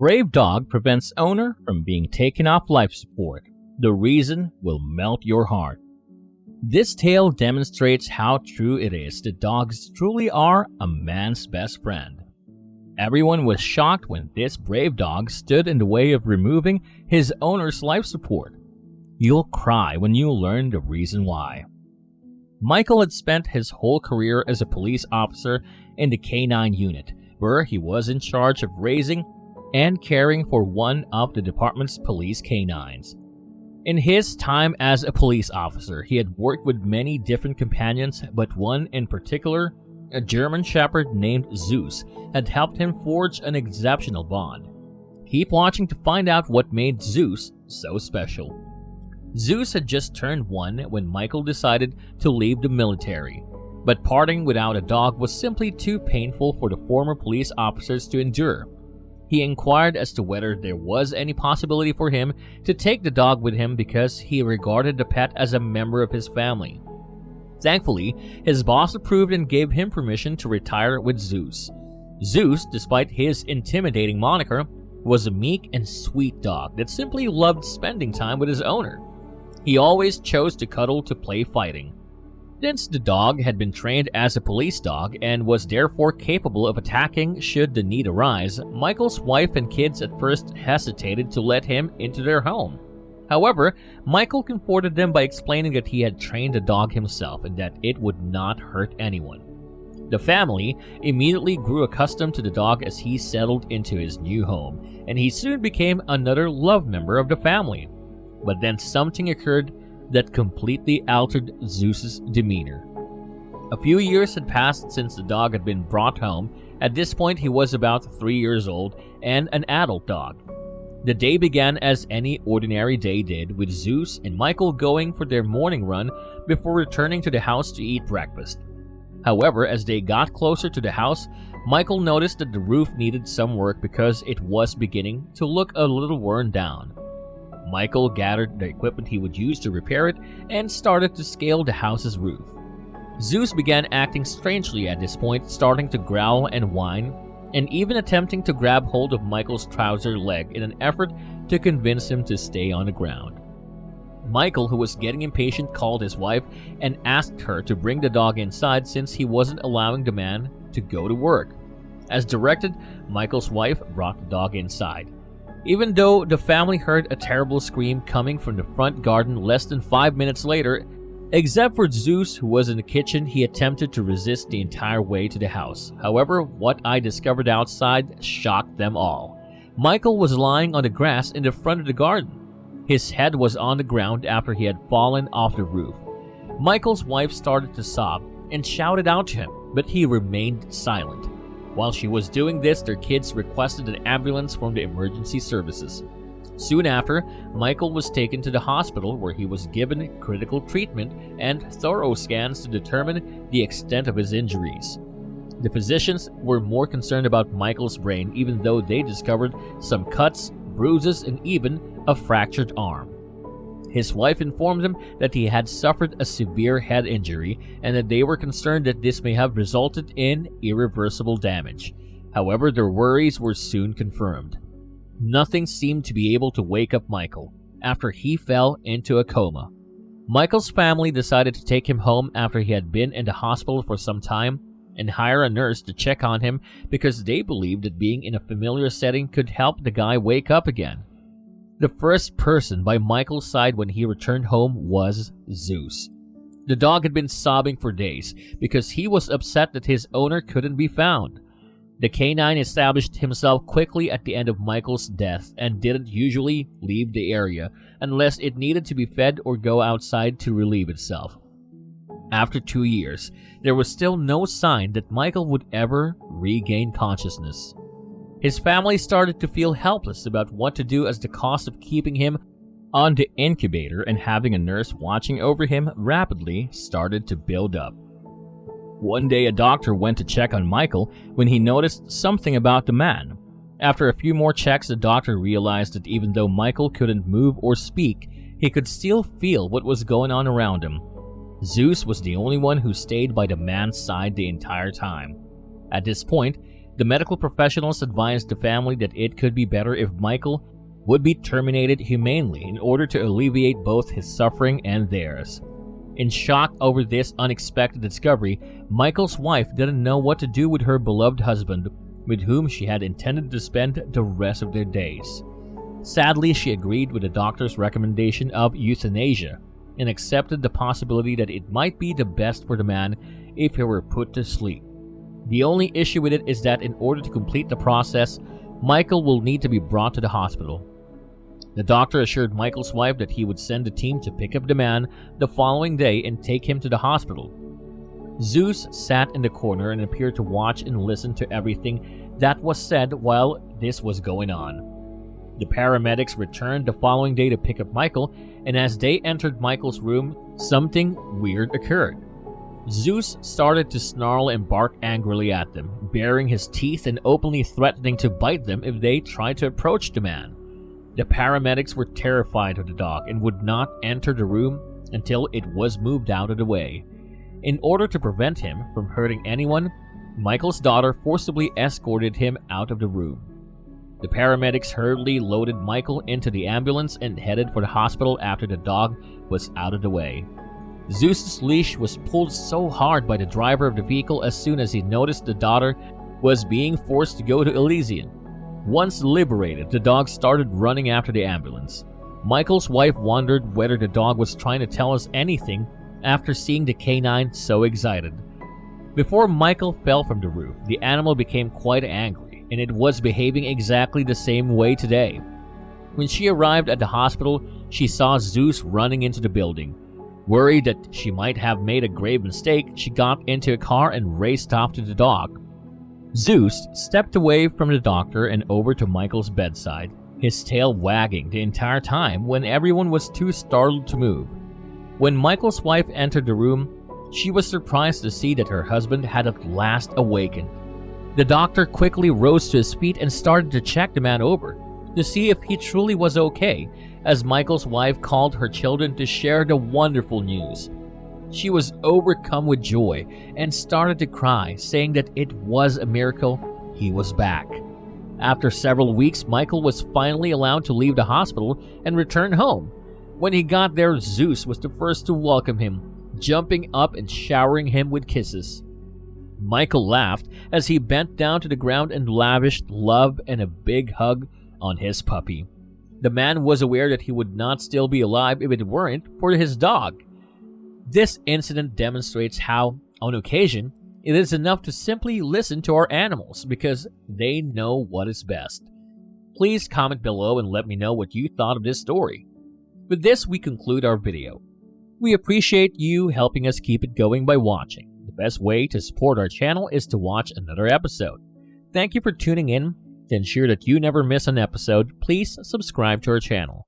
Brave dog prevents owner from being taken off life support. The reason will melt your heart. This tale demonstrates how true it is that dogs truly are a man's best friend. Everyone was shocked when this brave dog stood in the way of removing his owner's life support. You'll cry when you learn the reason why. Michael had spent his whole career as a police officer in the canine unit, where he was in charge of raising and caring for one of the department's police canines. In his time as a police officer, he had worked with many different companions, but one in particular, a German Shepherd named Zeus, had helped him forge an exceptional bond. Keep watching to find out what made Zeus so special. Zeus had just turned 1 when Michael decided to leave the military, but parting without a dog was simply too painful for the former police officers to endure. He inquired as to whether there was any possibility for him to take the dog with him because he regarded the pet as a member of his family. Thankfully, his boss approved and gave him permission to retire with Zeus. Zeus, despite his intimidating moniker, was a meek and sweet dog that simply loved spending time with his owner. He always chose to cuddle to play fighting. Since the dog had been trained as a police dog and was therefore capable of attacking should the need arise, Michael's wife and kids at first hesitated to let him into their home. However, Michael comforted them by explaining that he had trained the dog himself and that it would not hurt anyone. The family immediately grew accustomed to the dog as he settled into his new home, and he soon became another loved member of the family. But then something occurred that completely altered Zeus's demeanor. A few years had passed since the dog had been brought home. At this point, he was about 3 years old and an adult dog. The day began as any ordinary day did, with Zeus and Michael going for their morning run before returning to the house to eat breakfast. However, as they got closer to the house, Michael noticed that the roof needed some work because it was beginning to look a little worn down. Michael gathered the equipment he would use to repair it and started to scale the house's roof. Zeus began acting strangely at this point, starting to growl and whine, and even attempting to grab hold of Michael's trouser leg in an effort to convince him to stay on the ground. Michael, who was getting impatient, called his wife and asked her to bring the dog inside since he wasn't allowing the man to go to work. As directed, Michael's wife brought the dog inside. Even though the family heard a terrible scream coming from the front garden less than 5 minutes later, except for Zeus, who was in the kitchen, he attempted to resist the entire way to the house. However, what I discovered outside shocked them all. Michael was lying on the grass in the front of the garden. His head was on the ground after he had fallen off the roof. Michael's wife started to sob and shouted out to him, but he remained silent. While she was doing this, their kids requested an ambulance from the emergency services. Soon after, Michael was taken to the hospital where he was given critical treatment and thorough scans to determine the extent of his injuries. The physicians were more concerned about Michael's brain, even though they discovered some cuts, bruises, and even a fractured arm. His wife informed him that he had suffered a severe head injury and that they were concerned that this may have resulted in irreversible damage. However, their worries were soon confirmed. Nothing seemed to be able to wake up Michael after he fell into a coma. Michael's family decided to take him home after he had been in the hospital for some time and hire a nurse to check on him because they believed that being in a familiar setting could help the guy wake up again. The first person by Michael's side when he returned home was Zeus. The dog had been sobbing for days because he was upset that his owner couldn't be found. The canine established himself quickly at the end of Michael's death and didn't usually leave the area unless it needed to be fed or go outside to relieve itself. After 2 years, there was still no sign that Michael would ever regain consciousness. His family started to feel helpless about what to do as the cost of keeping him on the incubator and having a nurse watching over him rapidly started to build up. One day, a doctor went to check on Michael when he noticed something about the man. After a few more checks, the doctor realized that even though Michael couldn't move or speak, he could still feel what was going on around him. Zeus was the only one who stayed by the man's side the entire time. At this point, The medical professionals advised the family that it could be better if Michael would be terminated humanely in order to alleviate both his suffering and theirs. In shock over this unexpected discovery, Michael's wife didn't know what to do with her beloved husband, with whom she had intended to spend the rest of their days. Sadly, she agreed with the doctor's recommendation of euthanasia and accepted the possibility that it might be the best for the man if he were put to sleep. The only issue with it is that in order to complete the process, Michael will need to be brought to the hospital. The doctor assured Michael's wife that he would send a team to pick up the man the following day and take him to the hospital. Zeus sat in the corner and appeared to watch and listen to everything that was said while this was going on. The paramedics returned the following day to pick up Michael, and as they entered Michael's room, something weird occurred. Zeus started to snarl and bark angrily at them, baring his teeth and openly threatening to bite them if they tried to approach the man. The paramedics were terrified of the dog and would not enter the room until it was moved out of the way. In order to prevent him from hurting anyone, Michael's daughter forcibly escorted him out of the room. The paramedics hurriedly loaded Michael into the ambulance and headed for the hospital after the dog was out of the way. Zeus's leash was pulled so hard by the driver of the vehicle as soon as he noticed the daughter was being forced to go to Elysium. Once liberated, the dog started running after the ambulance. Michael's wife wondered whether the dog was trying to tell us anything after seeing the canine so excited. Before Michael fell from the roof, the animal became quite angry, and it was behaving exactly the same way today. When she arrived at the hospital, she saw Zeus running into the building. Worried that she might have made a grave mistake, she got into a car and raced off to the dog. Zeus stepped away from the doctor and over to Michael's bedside, his tail wagging the entire time when everyone was too startled to move. When Michael's wife entered the room, she was surprised to see that her husband had at last awakened. The doctor quickly rose to his feet and started to check the man over to see if he truly was okay, as Michael's wife called her children to share the wonderful news. She was overcome with joy and started to cry, saying that it was a miracle he was back. After several weeks, Michael was finally allowed to leave the hospital and return home. When he got there, Zeus was the first to welcome him, jumping up and showering him with kisses. Michael laughed as he bent down to the ground and lavished love and a big hug on his puppy. The man was aware that he would not still be alive if it weren't for his dog. This incident demonstrates how, on occasion, it is enough to simply listen to our animals because they know what is best. Please comment below and let me know what you thought of this story. With this, we conclude our video. We appreciate you helping us keep it going by watching. The best way to support our channel is to watch another episode. Thank you for tuning in. To ensure that you never miss an episode, please subscribe to our channel.